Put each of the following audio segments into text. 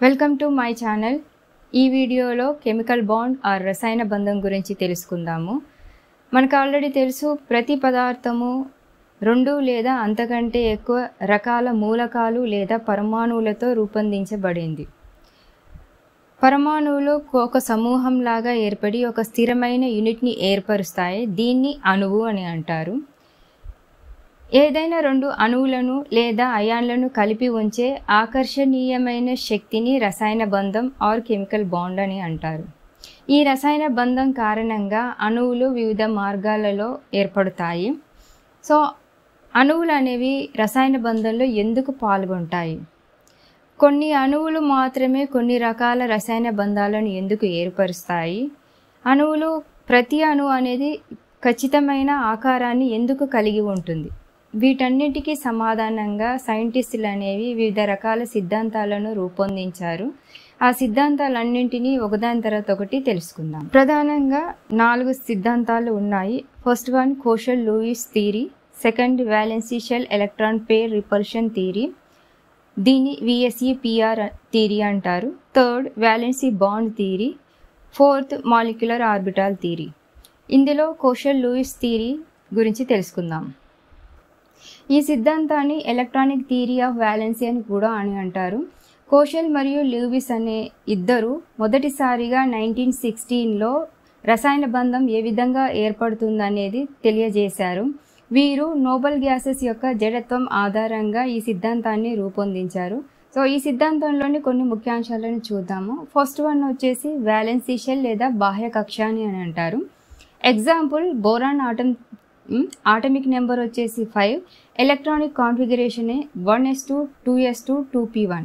Welcome to my channel. ఈ వీడియోలో chemical bond are రసాయన బంధం గురించి తెలుసుకుందాము. మనకు ఆల్రెడీ తెలుసు, ప్రతి పదార్థము రెండు లేదా అంతకంటే ఎక్కువ రకాల మూలకాలు లేదా పరమాణువులతో రూపొందించబడింది. పరమాణువులు ఒక సమూహం లాగా ఏర్పడి ఒక స్థిరమైన యూనిట్ని ఏర్పరుస్తాయి. దీన్ని అణువు అని అంటారు. ఏదైనా రెండు అణువులను లేదా అయాన్లను కలిపి ఉంచే ఆకర్షణీయమైన శక్తిని రసాయన బంధం ఆర్ కెమికల్ బాండ్ అని అంటారు. ఈ రసాయన బంధం కారణంగా అణువులు వివిధ మార్గాలలో ఏర్పడతాయి. సో అణువులు అనేవి రసాయన బంధంలో ఎందుకు పాల్గొంటాయి? కొన్ని అణువులు మాత్రమే కొన్ని రకాల రసాయన బంధాలను ఎందుకు ఏర్పరుస్తాయి? అణువులు ప్రతి అణువు అనేది ఖచ్చితమైన ఆకారాన్ని ఎందుకు కలిగి ఉంటుంది? వీటన్నిటికీ సమాధానంగా సైంటిస్టులు అనేవి వివిధ రకాల సిద్ధాంతాలను రూపొందించారు. ఆ సిద్ధాంతాలన్నింటినీ ఒకదాని తర్వాత ఒకటి తెలుసుకుందాం. ప్రధానంగా 4 సిద్ధాంతాలు ఉన్నాయి. First one Kossel Lewis theory, second valency shell electron pair repulsion theory, దీన్ని VSEPR థియరీ అంటారు. Third valency bond theory, fourth molecular orbital theory. ఇందులో కోషల్ లూయిస్ థియరీ గురించి తెలుసుకుందాం. ఈ సిద్ధాంతాన్ని ఎలక్ట్రానిక్ థియరీ ఆఫ్ వ్యాలెన్సీ అని కూడా అని అంటారు. కోషల్ మరియు లూయిస్ అనే ఇద్దరు మొదటిసారిగా 1916లో రసాయన బంధం ఏ విధంగా ఏర్పడుతుందనేది తెలియజేశారు. వీరు నోబెల్ గ్యాసెస్ యొక్క జడత్వం ఆధారంగా ఈ సిద్ధాంతాన్ని రూపొందించారు. సో ఈ సిద్ధాంతంలోని కొన్ని ముఖ్యాంశాలను చూద్దాము. ఫస్ట్ వన్ వచ్చేసి వ్యాలెన్సీ షెల్ లేదా బాహ్య కక్ష అని అంటారు. ఎగ్జాంపుల్ బోరాన్ ఆటమిక్ నెంబర్ వచ్చేసి 5, electronic configuration 1s2 2s2 2p1.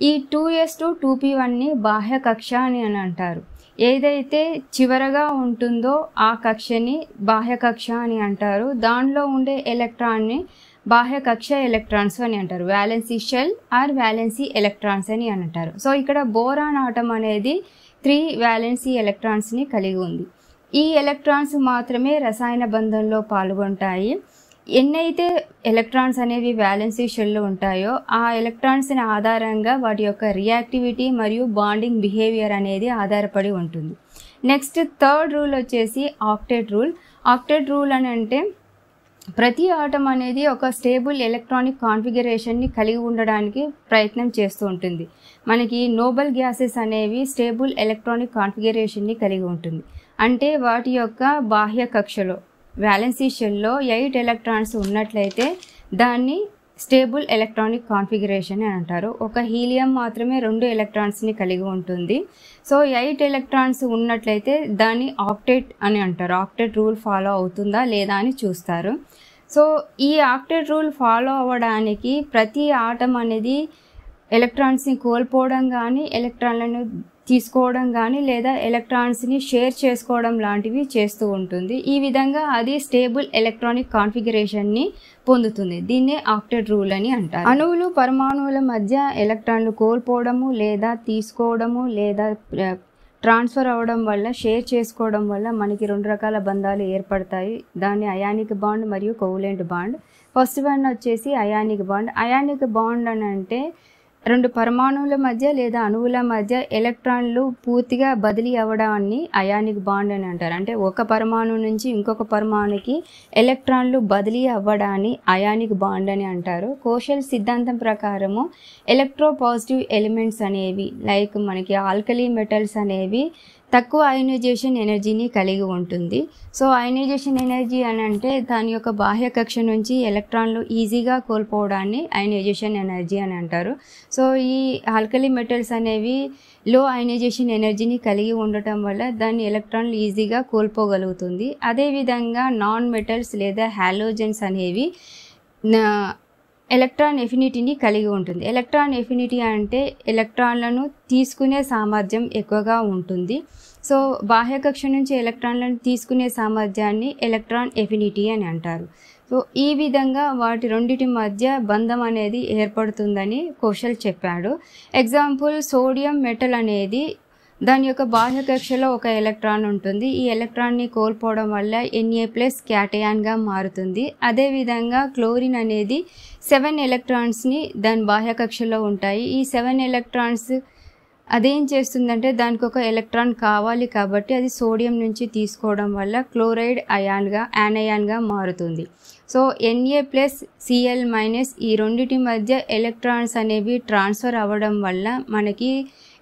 ఈ 2s2 2p1ని బాహ్య కక్ష అని అంటారు. ఏదైతే చివరగా ఉంటుందో ఆ కక్షని బాహ్య కక్ష అని అంటారు. దానిలో ఉండే ఎలక్ట్రాన్ని బాహ్య కక్ష ఎలక్ట్రాన్స్ అని అంటారు. Valency shall or valency electrons అని అంటారు. సో ఇక్కడ బోరాన్ ఆటం అనేది 3 వ్యాలెన్సీ ఎలక్ట్రాన్స్ని కలిగి ఉంది. ఈ ఎలక్ట్రాన్స్ మాత్రమే రసాయన బంధంలో పాల్గొంటాయి. ఎన్నైతే ఎలక్ట్రాన్స్ అనేవి వ్యాలెన్సీ షెల్లో ఉంటాయో ఆ ఎలక్ట్రాన్స్ ఆధారంగా వాటి యొక్క రియాక్టివిటీ మరియు బాండింగ్ బిహేవియర్ అనేది ఆధారపడి ఉంటుంది. నెక్స్ట్ థర్డ్ రూల్ వచ్చేసి ఆక్టెట్ రూల్. ఆక్టెట్ రూల్ అని అంటే ప్రతి ఆటం అనేది ఒక స్టేబుల్ ఎలక్ట్రానిక్ కాన్ఫిగరేషన్ని కలిగి ఉండడానికి ప్రయత్నం చేస్తూ ఉంటుంది. మనకి నోబెల్ గ్యాసెస్ అనేవి స్టేబుల్ ఎలక్ట్రానిక్ కాన్ఫిగరేషన్ని కలిగి ఉంటుంది. అంటే వాటి యొక్క బాహ్య కక్షలో వ్యాలెన్సీ షెల్లో 8 ఎలక్ట్రాన్స్ ఉన్నట్లయితే దాన్ని స్టేబుల్ ఎలక్ట్రానిక్ కాన్ఫిగరేషన్ అని అంటారు. ఒక హీలియం మాత్రమే 2 ఎలక్ట్రాన్స్ని కలిగి ఉంటుంది. సో 8 ఎలక్ట్రాన్స్ ఉన్నట్లయితే దాన్ని ఆక్టెట్ అని అంటారు. ఆక్టెట్ రూల్ ఫాలో అవుతుందా లేదా అని చూస్తారు. సో ఈ ఆక్టెట్ రూల్ ఫాలో అవ్వడానికి ప్రతి ఆటం అనేది ఎలక్ట్రాన్స్ని కోల్పోవడం కానీ, ఎలక్ట్రాన్లను తీసుకోవడం కానీ లేదా ఎలక్ట్రాన్స్ని షేర్ చేసుకోవడం లాంటివి చేస్తూ ఉంటుంది. ఈ విధంగా అది స్టేబుల్ ఎలక్ట్రానిక్ కాన్ఫిగరేషన్ని పొందుతుంది. దీన్నే ఆక్టెట్ రూల్ అని అంటారు. అణువులు పరమాణువుల మధ్య ఎలక్ట్రాన్లు కోల్పోవడము లేదా తీసుకోవడము లేదా ట్రాన్స్ఫర్ అవ్వడం వల్ల, షేర్ చేసుకోవడం వల్ల మనకి 2 రకాల బంధాలు ఏర్పడతాయి. దాన్ని అయానిక్ బాండ్ మరియు కోవలెంట్ బాండ్. ఫస్ట్ వన్ వచ్చేసి అయానిక్ బాండ్. అయానిక్ బాండ్ అని అంటే 2 పరమాణువుల మధ్య లేదా అణువుల మధ్య ఎలక్ట్రాన్లు పూర్తిగా బదిలీ అవ్వడాన్ని అయానిక్ బాండ్ అని అంటారు. అంటే ఒక పరమాణువు నుంచి ఇంకొక పరమాణుకి ఎలక్ట్రాన్లు బదిలీ అవ్వడాన్ని అయానిక్ బాండ్ అని అంటారు. కోషల్ సిద్ధాంతం ప్రకారము ఎలక్ట్రోపాజిటివ్ ఎలిమెంట్స్ అనేవి లైక్ మనకి ఆల్కలీ మెటల్స్ అనేవి తక్కువ అయనైజేషన్ ఎనర్జీని కలిగి ఉంటుంది. సో అయనైజేషన్ ఎనర్జీ అని అంటే దాని యొక్క బాహ్య కక్ష నుంచి ఎలక్ట్రాన్లు ఈజీగా కోల్పోవడాన్ని అయనైజేషన్ ఎనర్జీ అని అంటారు. సో ఈ ఆల్కలీ మెటల్స్ అనేవి లో అయనైజేషన్ ఎనర్జీని కలిగి ఉండటం వల్ల దాన్ని ఎలక్ట్రాన్లు ఈజీగా కోల్పోగలుగుతుంది. అదేవిధంగా నాన్ మెటల్స్ లేదా హాలోజన్స్ అనేవి ఎలక్ట్రాన్ ఎఫినిటీని కలిగి ఉంటుంది. ఎలక్ట్రాన్ ఎఫినిటీ అంటే ఎలక్ట్రాన్లను తీసుకునే సామర్థ్యం ఎక్కువగా ఉంటుంది. సో బాహ్య కక్ష నుంచి ఎలక్ట్రాన్లను తీసుకునే సామర్థ్యాన్ని ఎలక్ట్రాన్ ఎఫినిటీ అని అంటారు. సో ఈ విధంగా వాటి రెండిటి మధ్య బంధం అనేది ఏర్పడుతుందని కోషల్ చెప్పాడు. ఎగ్జాంపుల్ సోడియం మెటల్ అనేది దాని యొక్క బాహ్య కక్షలో ఒక ఎలక్ట్రాన్ ఉంటుంది. ఈ ఎలక్ట్రాన్ని కోల్పోవడం వల్ల Na+ క్యాటయాన్గా మారుతుంది. అదేవిధంగా క్లోరిన్ అనేది 7 ఎలక్ట్రాన్స్ని దాని బాహ్య కక్షలో ఉంటాయి. ఈ 7 ఎలక్ట్రాన్స్ అదేం చేస్తుందంటే దానికి ఒక ఎలక్ట్రాన్ కావాలి కాబట్టి అది సోడియం నుంచి తీసుకోవడం వల్ల క్లోరైడ్ యానయాన్గా మారుతుంది. సో Na+Cl- ఈ రెండిటి మధ్య ఎలక్ట్రాన్స్ అనేవి ట్రాన్స్ఫర్ అవ్వడం వల్ల మనకి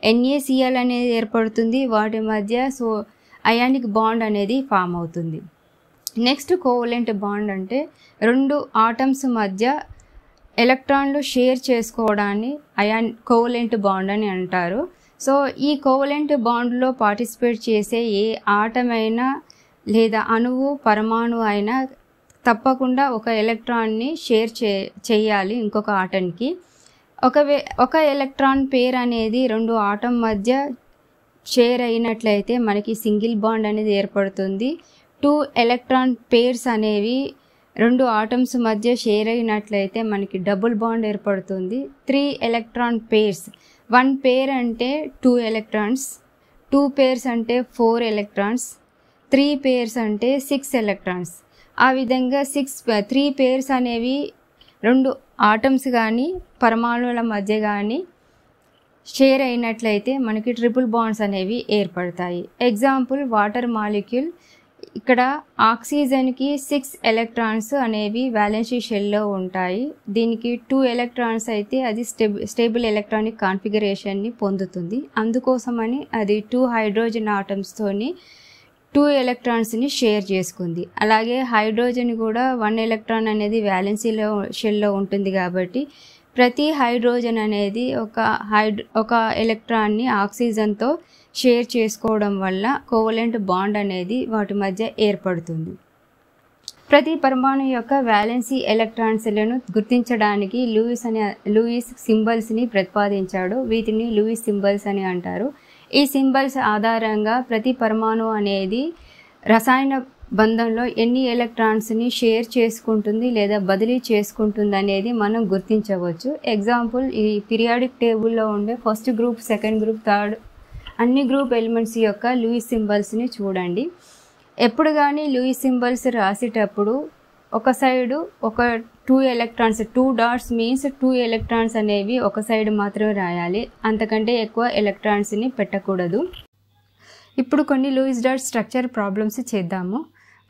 NaCl అనేది ఏర్పడుతుంది. వాటి మధ్య అయానిక్ బాండ్ అనేది ఫామ్ అవుతుంది. నెక్స్ట్ కోవలెంట్ బాండ్ అంటే రెండు ఆటమ్స్ మధ్య ఎలక్ట్రాన్లు షేర్ చేసుకోవడాన్ని కోవలెంట్ బాండ్ అని అంటారు. సో ఈ కోవలెంట్ బాండ్లో పార్టిసిపేట్ చేసే ఏ ఆటం అయినా లేదా అణువు పరమాణు అయినా తప్పకుండా ఒక ఎలక్ట్రాన్ని షేర్ చేయాలి ఇంకొక ఆటంకి. ఒక ఎలక్ట్రాన్ పేర్ అనేది రెండు ఆటం మధ్య షేర్ అయినట్లయితే మనకి సింగిల్ బాండ్ అనేది ఏర్పడుతుంది. 2 ఎలక్ట్రాన్ పేర్స్ అనేవి రెండు ఆటమ్స్ మధ్య షేర్ అయినట్లయితే మనకి డబుల్ బాండ్ ఏర్పడుతుంది. 3 ఎలక్ట్రాన్ పేర్స్, 1 పేర్ అంటే 2 ఎలక్ట్రాన్స్, 2 పేర్స్ అంటే 4 ఎలక్ట్రాన్స్, 3 పేర్స్ అంటే 6 ఎలక్ట్రాన్స్. ఆ విధంగా 3 పేర్స్ అనేవి రెండు ఆటమ్స్ కానీ పరమాణువుల మధ్య కానీ షేర్ అయినట్లయితే మనకి ట్రిపుల్ బాండ్స్ అనేవి ఏర్పడతాయి. Example water molecule. ఇక్కడ ఆక్సిజన్కి 6 ఎలక్ట్రాన్స్ అనేవి వ్యాలెన్సీ షెల్లో ఉంటాయి. దీనికి 2 ఎలక్ట్రాన్స్ అయితే అది స్టేబుల్ ఎలక్ట్రానిక్ కాన్ఫిగరేషన్ని పొందుతుంది. అందుకోసమని అది 2 హైడ్రోజన్ ఆటమ్స్తోని 2 ఎలక్ట్రాన్స్ని షేర్ చేసుకుంది. అలాగే హైడ్రోజన్ కూడా 1 ఎలక్ట్రాన్ అనేది వ్యాలెన్సీలో షెల్లో ఉంటుంది కాబట్టి ప్రతి హైడ్రోజన్ అనేది ఒక ఎలక్ట్రాన్ని ఆక్సిజన్తో షేర్ చేసుకోవడం వల్ల కోవలెంట్ బాండ్ అనేది వాటి మధ్య ఏర్పడుతుంది. ప్రతి పరమాణు యొక్క వ్యాలెన్సీ ఎలక్ట్రాన్స్లను గుర్తించడానికి లూయిస్ సింబల్స్ని ప్రతిపాదించాడు. వీటిని లూయిస్ సింబల్స్ అని అంటారు. ఈ సింబల్స్ ఆధారంగా ప్రతి పరమాణు అనేది రసాయన బంధంలో ఎన్ని ఎలక్ట్రాన్స్ని షేర్ చేసుకుంటుంది లేదా బదిలీ చేసుకుంటుంది అనేది మనం గుర్తించవచ్చు. ఎగ్జాంపుల్ ఈ పీరియాడిక్ టేబుల్లో ఉండే first group, second group, third అన్ని గ్రూప్ ఎలిమెంట్స్ యొక్క లూయిస్ సింబల్స్ని చూడండి. ఎప్పుడు కానీ లూయిస్ సింబల్స్ రాసేటప్పుడు ఒక సైడు ఒక 2 ఎలక్ట్రాన్స్, 2 డాట్స్ మీన్స్ 2 ఎలక్ట్రాన్స్ అనేవి ఒక సైడ్ మాత్రమే రాయాలి. అంతకంటే ఎక్కువ ఎలక్ట్రాన్స్ని పెట్టకూడదు. ఇప్పుడు కొన్ని లూయిస్ డాట్ స్ట్రక్చర్ ప్రాబ్లమ్స్ చేద్దాము.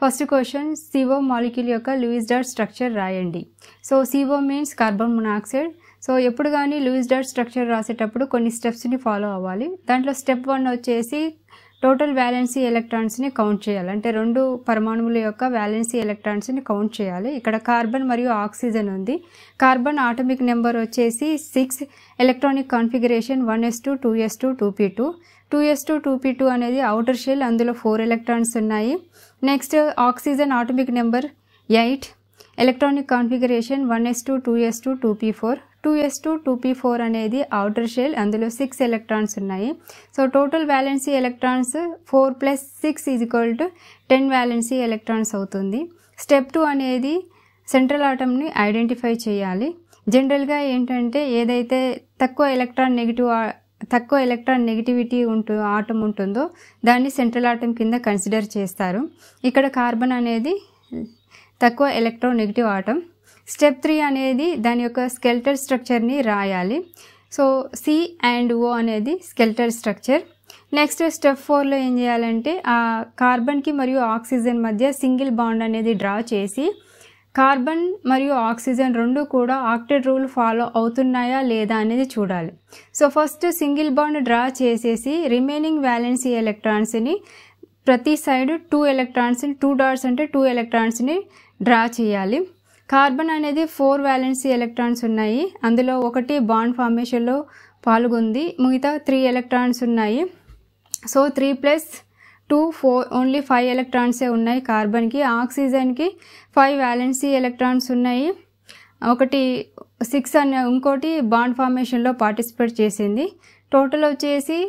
ఫస్ట్ క్వశ్చన్, CO మాలిక్యూల్ యొక్క లూయిస్ డాట్ స్ట్రక్చర్ రాయండి. So CO means carbon monoxide. So ఎప్పుడు కానీ లూయిస్ డాట్ స్ట్రక్చర్ రాసేటప్పుడు కొన్ని స్టెప్స్ని ఫాలో అవ్వాలి. దాంట్లో స్టెప్ 1 వచ్చేసి టోటల్ వ్యాలెన్సీ ఎలక్ట్రాన్స్ని కౌంట్ చేయాలి. అంటే రెండు పరమాణువుల యొక్క వ్యాలెన్సీ ఎలక్ట్రాన్స్ని కౌంట్ చేయాలి. ఇక్కడ కార్బన్ మరియు ఆక్సిజన్ ఉంది. కార్బన్ ఆటమిక్ నెంబర్ వచ్చేసి 6, electronic configuration 1s2 2s2 2p2. 2s2 2p2 అనేది అవుటర్ షెల్, అందులో 4 ఎలక్ట్రాన్స్ ఉన్నాయి. Next oxygen atomic number 8, electronic configuration 1s2 2s2 2p4. 2s2 2p4 అనేది అవుటర్ షెల్, అందులో 6 ఎలక్ట్రాన్స్ ఉన్నాయి. So total valency electrons 4 + 6 10 valency electrons అవుతుంది. Step 2 అనేది central ఆటమ్ని identify చేయాలి. జనరల్గా ఏంటంటే ఏదైతే తక్కువ ఎలక్ట్రాన్ నెగిటివిటీ ఆటం ఉంటుందో దాన్ని సెంట్రల్ ఆటం కింద కన్సిడర్ చేస్తారు. ఇక్కడ కార్బన్ అనేది తక్కువ ఎలక్ట్రోనెగటివ్ ఆటం. స్టెప్ 3 అనేది దాని యొక్క స్కెల్టల్ స్ట్రక్చర్ని రాయాలి. సో C and O అనేది స్కెల్టల్ స్ట్రక్చర్. నెక్స్ట్ స్టెప్ 4లో ఏం చేయాలంటే ఆ కార్బన్కి మరియు ఆక్సిజన్ మధ్య సింగిల్ బాండ్ అనేది డ్రా చేసి కార్బన్ మరియు ఆక్సిజన్ రెండు కూడా ఆక్టెట్ రూల్ ఫాలో అవుతున్నాయా లేదా అనేది చూడాలి. So first single bond draw చేసేసి రిమైనింగ్ వ్యాలెన్సీ ఎలక్ట్రాన్స్ని ప్రతి సైడ్ 2 ఎలక్ట్రాన్స్ని 2 డాట్స్ అంటే 2 ఎలక్ట్రాన్స్ని డ్రా చేయాలి. కార్బన్ అనేది 4 వ్యాలెన్సీ ఎలక్ట్రాన్స్ ఉన్నాయి. అందులో ఒకటి బాండ్ ఫార్మేషన్లో పాల్గొంది, మిగతా 3 ఎలక్ట్రాన్స్ ఉన్నాయి. సో 3 + 2 4 ఓన్లీ 5 ఎలక్ట్రాన్సే ఉన్నాయి కార్బన్కి. ఆక్సిజన్కి 5 వ్యాలెన్సీ ఎలక్ట్రాన్స్ ఉన్నాయి. ఒకటి 6 అనే ఇంకోటి బాండ్ ఫార్మేషన్లో పార్టిసిపేట్ చేసింది. టోటల్ వచ్చేసి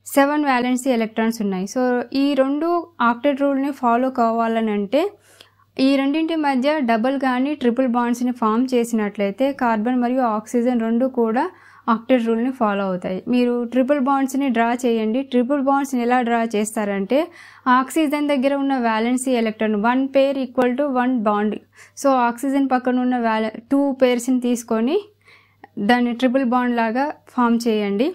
7 వ్యాలెన్సీ ఎలక్ట్రాన్స్ ఉన్నాయి. సో ఈ రెండు ఆక్టెట్ రూల్ని ఫాలో కావాలని అంటే ఈ రెండింటి మధ్య డబుల్ కానీ ట్రిపుల్ బాండ్స్ని ఫామ్ చేసినట్లయితే కార్బన్ మరియు ఆక్సిజన్ రెండు కూడా ఆక్టెట్ రూల్ని ఫాలో అవుతాయి. మీరు ట్రిపుల్ బాండ్స్ని డ్రా చేయండి. ట్రిపుల్ బాండ్స్ని ఎలా డ్రా చేస్తారంటే ఆక్సిజన్ దగ్గర ఉన్న వ్యాలెన్సీ ఎలక్ట్రాన్ 1 పేర్ = 1 బాండ్. సో ఆక్సిజన్ పక్కన ఉన్న 2 పేర్స్ని తీసుకొని దాన్ని ట్రిపుల్ బాండ్ లాగా ఫామ్ చేయండి.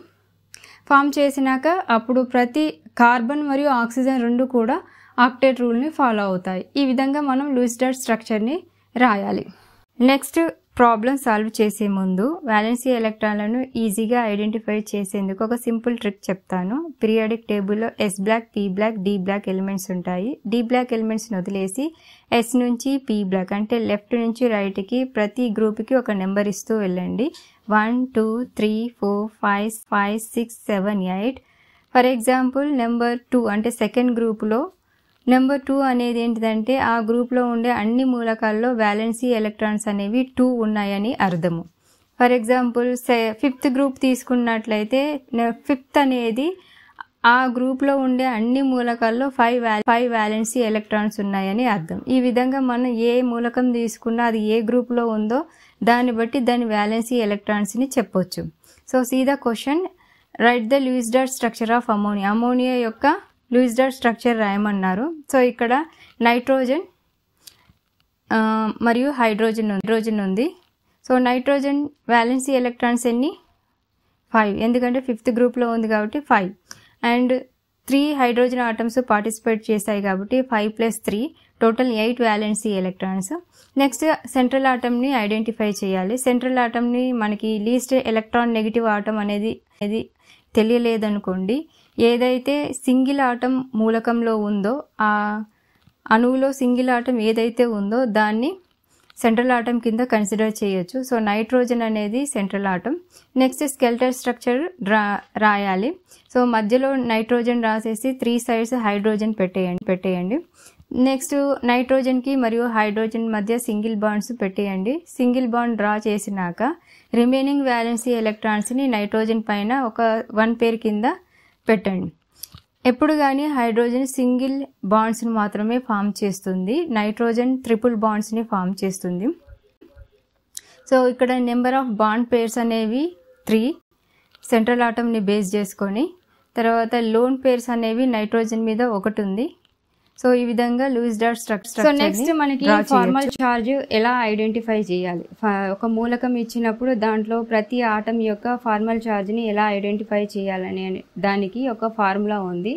ఫామ్ చేసినాక అప్పుడు ప్రతి కార్బన్ మరియు ఆక్సిజన్ రెండు కూడా ఆక్టేట్ రూల్ని ఫాలో అవుతాయి. ఈ విధంగా మనం లూయిస్ డాట్ స్ట్రక్చర్ని రాయాలి. నెక్స్ట్ ప్రాబ్లం సాల్వ్ చేసే ముందు వ్యాలెన్సీ ఎలక్ట్రాన్లను ఈజీగా ఐడెంటిఫై చేసేందుకు ఒక సింపుల్ ట్రిక్ చెప్తాను. పీరియాడిక్ టేబుల్లో S block, P block, D block elements ఉంటాయి. డి బ్లాక్ ఎలిమెంట్స్ని వదిలేసి ఎస్ నుంచి పీ బ్లాక్ అంటే లెఫ్ట్ నుంచి రైట్కి ప్రతి గ్రూప్కి ఒక నెంబర్ ఇస్తూ వెళ్ళండి. 1 2 3 4 5 5 6 7 8. ఫర్ ఎగ్జాంపుల్ నెంబర్ 2 అంటే సెకండ్ గ్రూప్లో నెంబర్ 2 అనేది ఏంటిదంటే ఆ గ్రూప్లో ఉండే అన్ని మూలకాల్లో వ్యాలెన్సీ ఎలక్ట్రాన్స్ అనేవి 2 ఉన్నాయని అర్థము. ఫర్ ఎగ్జాంపుల్ ఫిఫ్త్ గ్రూప్ తీసుకున్నట్లయితే ఫిఫ్త్ అనేది ఆ గ్రూప్లో ఉండే అన్ని మూలకాల్లో 5 వ్యాలెన్సీ ఎలక్ట్రాన్స్ ఉన్నాయని అర్థం. ఈ విధంగా మనం ఏ మూలకం తీసుకున్నా అది ఏ గ్రూప్లో ఉందో దాన్ని బట్టి దాని వ్యాలెన్సీ ఎలక్ట్రాన్స్ని చెప్పొచ్చు. So see the question, write the Lewis dot structure of ammonia. Ammonia యొక్క లూయిస్ డాట్ స్ట్రక్చర్ రాయమన్నారు. సో ఇక్కడ నైట్రోజన్ మరియు హైడ్రోజన్ ఉంది. సో నైట్రోజన్ వ్యాలెన్సీ ఎలక్ట్రాన్స్ ఎన్ని? 5, ఎందుకంటే ఫిఫ్త్ గ్రూప్లో ఉంది కాబట్టి 5. అండ్ 3 హైడ్రోజన్ ఆటమ్స్ పార్టిసిపేట్ చేశాయి కాబట్టి 5 + 3 total 8 valency electrons. Next central ఆటమ్ని ఐడెంటిఫై చేయాలి. సెంట్రల్ ఆటమ్ని మనకి లీస్ట్ ఎలక్ట్రాన్ నెగిటివ్ ఆటమ్ అనేది తెలియలేదనుకోండి, ఏదైతే సింగిల్ ఆటం మూలకంలో ఉందో ఆ అణువులో సింగిల్ ఆటం ఏదైతే ఉందో దాన్ని సెంట్రల్ ఆటం కింద కన్సిడర్ చేయొచ్చు. సో నైట్రోజన్ అనేది central atom. Next skeletal structure రాయాలి. సో మధ్యలో నైట్రోజన్ రాసేసి 3 సైడ్స్ హైడ్రోజన్ పెట్టేయండి. నెక్స్ట్ నైట్రోజన్కి మరియు హైడ్రోజన్ మధ్య సింగిల్ బాండ్స్ పెట్టేయండి. సింగిల్ బాండ్ డ్రా చేసినాక రిమైనింగ్ వ్యాలెన్సీ ఎలక్ట్రాన్స్ని నైట్రోజన్ పైన ఒక 1 పేర్ కింద పెట్టండి. ఎప్పుడు కానీ హైడ్రోజన్ సింగిల్ బాండ్స్ని మాత్రమే ఫామ్ చేస్తుంది, నైట్రోజన్ ట్రిపుల్ బాండ్స్ని ఫామ్ చేస్తుంది. సో ఇక్కడ నెంబర్ ఆఫ్ బాండ్ పేర్స్ అనేవి 3 సెంట్రల్ ఆటమ్ని బేస్ చేసుకొని, తర్వాత లోన్ పేర్స్ అనేవి నైట్రోజన్ మీద 1 ఉంది. సో ఈ విధంగా Lewis dot structure. So next మనకి ఫార్మల్ చార్జ్ ఎలా ఐడెంటిఫై చేయాలి. ఒక మూలకం ఇచ్చినప్పుడు దాంట్లో ప్రతి ఆటం యొక్క ఫార్మల్ చార్జ్ని ఎలా ఐడెంటిఫై చేయాలని దానికి ఒక ఫార్ములా ఉంది.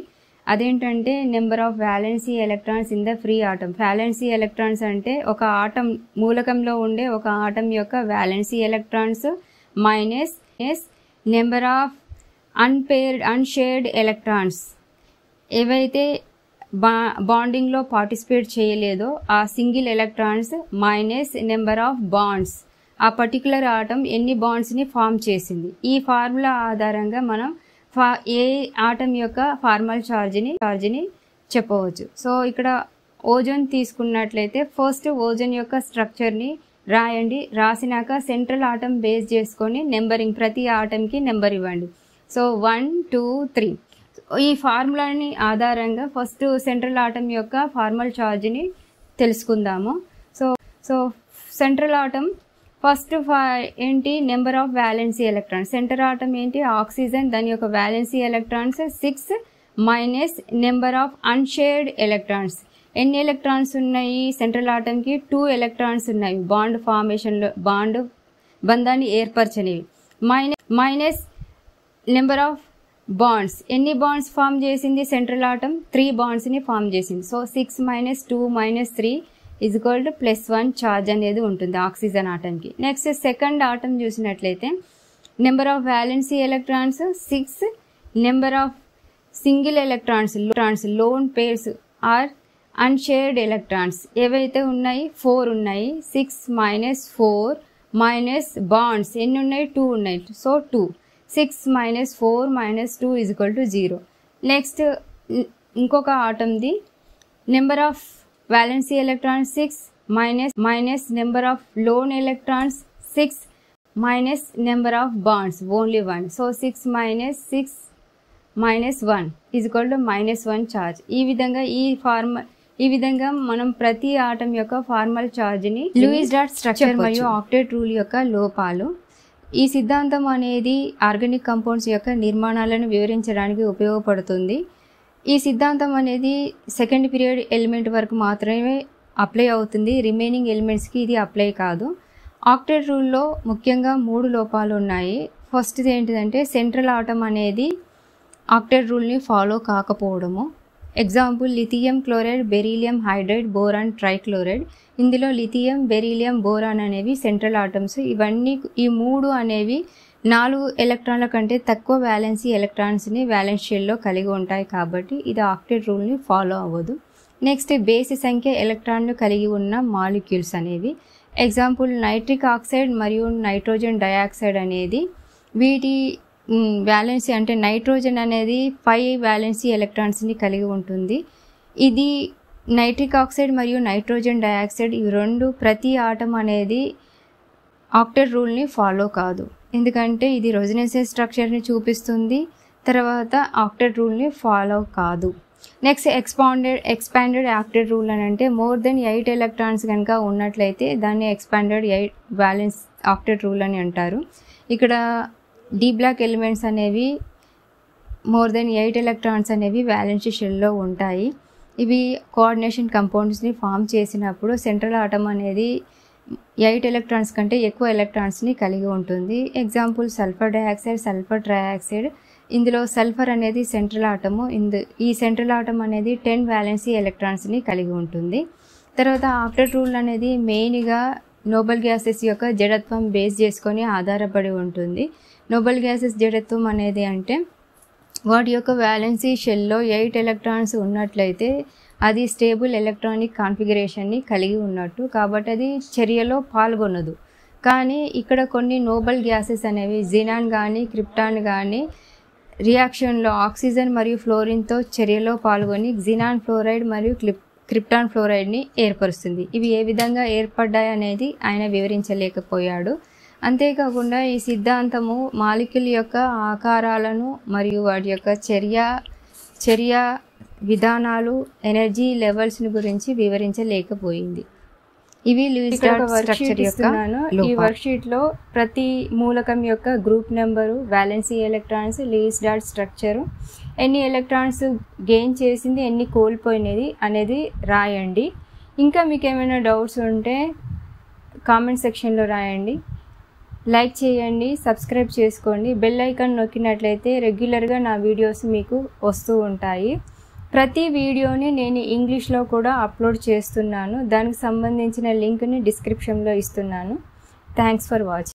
అదేంటంటే number of valency electrons in the free atom. Valency electrons అంటే ఒక ఆటం మూలకంలో ఉండే ఒక ఆటం యొక్క valency electrons minus number of unshared electrons ఏవైతే బాండింగ్లో పార్టిసిపేట్ చేయలేదో ఆ single electrons minus number of bonds, ఆ పర్టికులర్ ఆటం ఎన్ని బాండ్స్ని ఫామ్ చేసింది. ఈ ఫార్ములా ఆధారంగా మనం ఏ ఆటం యొక్క ఫార్మల్ చార్జ్ని చెప్పవచ్చు. సో ఇక్కడ ఓజోన్ తీసుకున్నట్లయితే ఫస్ట్ ఓజోన్ యొక్క స్ట్రక్చర్ని రాయండి. రాసినాక సెంట్రల్ ఆటం బేస్ చేసుకొని నెంబరింగ్ ప్రతి ఆటంకి నెంబర్ ఇవ్వండి. సో 1 2 3. ఈ ఫార్ములాని ఆధారంగా ఫస్ట్ సెంట్రల్ ఆటం యొక్క ఫార్మల్ చార్జ్ని తెలుసుకుందాము. సో సెంట్రల్ ఆటం ఫస్ట్ ఏంటి? Number of valency electrons. Center atom ఏంటి? ఆక్సిజన్. దాని యొక్క valency electrons 6 minus number of unshared electrons. ఎన్ని ఎలక్ట్రాన్స్ ఉన్నాయి సెంట్రల్ ఆటంకి? 2 ఎలక్ట్రాన్స్ ఉన్నాయి బాండ్ ఫార్మేషన్లో, బాండ్ బంధాన్ని ఏర్పరచనివి. Minus number of bonds. ఎన్ని బాండ్స్ ఫామ్ చేసింది సెంట్రల్ ఆటం? 3 బాండ్స్ని ఫామ్ చేసింది. సో 6 - 2 - 3 = +1 ఛార్జ్ అనేది ఉంటుంది ఆక్సిజన్ ఆటంకి. నెక్స్ట్ సెకండ్ ఆటం చూసినట్లయితే number of valency electrons 6, number of single electrons lone pairs or unshared electrons ఏవైతే ఉన్నాయి 4 ఉన్నాయి. 6 - 4 మైనస్ బాండ్స్ ఎన్ని ఉన్నాయి? 2 ఉన్నాయి. సో 2. 6 - 4 - 2 = 0. నెక్స్ట్ ఇంకొక ఆటంది number of valency electrons 6 minus number of lone electrons 6 minus number of bonds only 1. So 6 - 6 - 1 = -1 charge. ఈ విధంగా మనం ప్రతి ఆటం యొక్క ఫార్మల్ ఛార్జ్ని లూయిస్ డాట్ స్ట్రక్చర్ మరియు ఆక్టేట్ రూల్ యొక్క లోపాలు. ఈ సిద్ధాంతం అనేది ఆర్గానిక్ కంపౌండ్స్ యొక్క నిర్మాణాలను వివరించడానికి ఉపయోగపడుతుంది. ఈ సిద్ధాంతం అనేది సెకండ్ పీరియడ్ ఎలిమెంట్ వరకు మాత్రమే అప్లై అవుతుంది, రిమైనింగ్ ఎలిమెంట్స్కి ఇది అప్లై కాదు. ఆక్టేట్ రూల్లో ముఖ్యంగా 3 లోపాలు ఉన్నాయి. ఫస్ట్ది ఏంటిదంటే సెంట్రల్ ఆటం అనేది ఆక్టేట్ రూల్ని ఫాలో కాకపోవడము. Example lithium chloride, beryllium hydride, boron trichloride. ఇందులో లిథియం, బెరీలియం, బోరాన్ అనేవి సెంట్రల్ ఆటమ్స్. ఇవన్నీ ఈ 3 అనేవి 4 ఎలక్ట్రాన్ల కంటే తక్కువ వ్యాలెన్సీ ఎలక్ట్రాన్స్ని వ్యాలెన్స్ షెల్లో కలిగి ఉంటాయి కాబట్టి ఇది ఆక్టేట్ రూల్ని ఫాలో అవ్వదు. నెక్స్ట్ బేసి సంఖ్య ఎలక్ట్రాన్లు కలిగి ఉన్న మాలిక్యూల్స్ అనేవి. ఎగ్జాంపుల్ నైట్రిక్ ఆక్సైడ్ మరియు నైట్రోజన్ డయాక్సైడ్ అనేది వీటి వ్యాలెన్సీ అంటే నైట్రోజన్ అనేది 5 వ్యాలెన్సీ ఎలక్ట్రాన్స్ని కలిగి ఉంటుంది. ఇది నైట్రిక్ ఆక్సైడ్ మరియు నైట్రోజన్ డయాక్సైడ్ ఇవి 2 ప్రతి ఆటం అనేది ఆక్టేట్ రూల్ని ఫాలో కాదు, ఎందుకంటే ఇది రెసొనెన్స్ స్ట్రక్చర్ని చూపిస్తుంది, తర్వాత ఆక్టేట్ రూల్ని ఫాలో కాదు. నెక్స్ట్ ఎక్స్పాండెడ్ ఆక్టేట్ రూల్ అని అంటే మోర్ దెన్ 8 ఎలక్ట్రాన్స్ కనుక ఉన్నట్లయితే దాన్ని ఎక్స్పాండెడ్ 8 వ్యాలెన్స్ ఆక్టేట్ రూల్ అని అంటారు. ఇక్కడ డి బ్లాక్ ఎలిమెంట్స్ అనేవి మోర్ దెన్ 8 ఎలక్ట్రాన్స్ అనేవి వ్యాలెన్స్ షెల్లో ఉంటాయి. ఇవి కోఆర్డినేషన్ కంపౌండ్స్ని ఫామ్ చేసినప్పుడు సెంట్రల్ ఆటమ్ అనేది 8 ఎలక్ట్రాన్స్ కంటే ఎక్కువ ఎలక్ట్రాన్స్ని కలిగి ఉంటుంది. Example sulphur dioxide, sulphur trioxide. ఇందులో సల్ఫర్ అనేది సెంట్రల్ ఆటము. ఈ సెంట్రల్ ఆటమ్ అనేది 10 వ్యాలెన్సీ ఎలక్ట్రాన్స్ని కలిగి ఉంటుంది. తర్వాత ఆక్టేట్ రూల్ అనేది మెయిన్గా నోబెల్ గ్యాసెస్ యొక్క జడత్వం బేస్ చేసుకొని ఆధారపడి ఉంటుంది. నోబెల్ గ్యాసెస్ జడత్వం అనేది అంటే వాటి యొక్క వ్యాలెన్సీ షెల్లో 8 ఎలక్ట్రాన్స్ ఉన్నట్లయితే అది స్టేబుల్ ఎలక్ట్రానిక్ కాన్ఫిగరేషన్ని కలిగి ఉన్నట్టు, కాబట్టి అది చర్యలో పాల్గొనదు. కానీ ఇక్కడ కొన్ని నోబెల్ గ్యాసెస్ అనేవి జినాన్ కానీ క్రిప్టాన్ కానీ రియాక్షన్లో ఆక్సిజన్ మరియు ఫ్లోరిన్తో చర్యలో పాల్గొని జినాన్ ఫ్లోరైడ్ మరియు క్రిప్టాన్ ఫ్లోరైడ్ని ఏర్పరుస్తుంది. ఇవి ఏ విధంగా ఏర్పడ్డాయి అనేది ఆయన వివరించలేకపోయాడు. అంతేకాకుండా ఈ సిద్ధాంతము మాలిక్యూల్ యొక్క ఆకారాలను మరియు వాటి యొక్క చర్య విధానాలు, ఎనర్జీ లెవెల్స్ని గురించి వివరించలేకపోయింది. ఇవి లూయిస్ డాట్ స్ట్రక్చర్ యొక్క ఈ వర్క్షీట్లో ప్రతి మూలకం యొక్క group number, valency electrons, Lewis dot structure, ఎన్ని ఎలక్ట్రాన్స్ గెయిన్ చేసింది, ఎన్ని కోల్పోయినది అనేది రాయండి. ఇంకా మీకు ఏమైనా డౌట్స్ ఉంటే కామెంట్ సెక్షన్లో రాయండి. లైక్ చేయండి, సబ్స్క్రైబ్ చేసుకోండి. బెల్ ఐకాన్ నొక్కినట్లయితే రెగ్యులర్గా నా వీడియోస్ మీకు వస్తూ ఉంటాయి. ప్రతి వీడియోని నేను ఇంగ్లీష్లో కూడా అప్లోడ్ చేస్తున్నాను. దానికి సంబంధించిన లింక్ని డిస్క్రిప్షన్లో ఇస్తున్నాను. Thanks for watching.